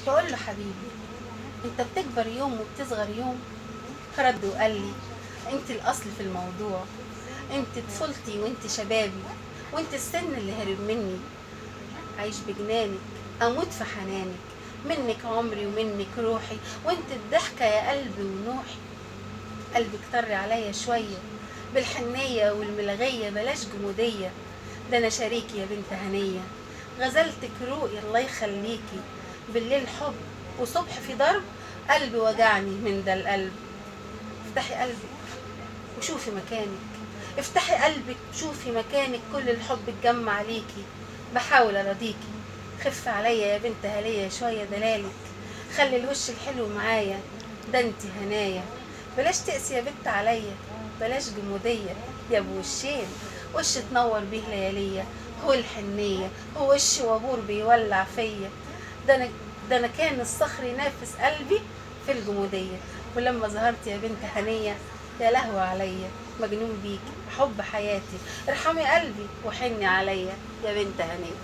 بقول له حبيبي انت بتكبر يوم وبتصغر يوم. رد وقال لي انت الاصل في الموضوع، انت طفولتي وانت شبابي، وانت السن اللي هرب مني. عايش بجنانك، اموت في حنانك، منك عمري ومنك روحي، وانت الضحكة يا قلبي ونوحي. قلبك طري عليا شوية بالحنية والملغية، بلاش جمودية، ده انا شريكي يا بنت هنية. غزلتك روقي الله يخليكي، بالليل حب وصبح في ضرب، قلبي وجعني من ده القلب. افتحي قلبك وشوفي مكانك، افتحي قلبك شوفي مكانك، كل الحب اتجمع ليكي، بحاول اراضيكي. خف عليا يا بنت هلية شوية دلالك، خلي الوش الحلو معايا، ده انت هنايا. بلاش تقسي يا بنت عليا، بلاش جمودية، يا ابو وشين، وش تنور بيه ليالية، هو الحنية، هو وش وابور بيولع فيا. ده انا ده انا كان الصخر ينافس قلبي في الجمودية، ولما ظهرت يا بنت هنية، يا لهوي عليا، مجنون بيكي حب حياتي، ارحمي قلبي وحني عليا يا بنت هنية.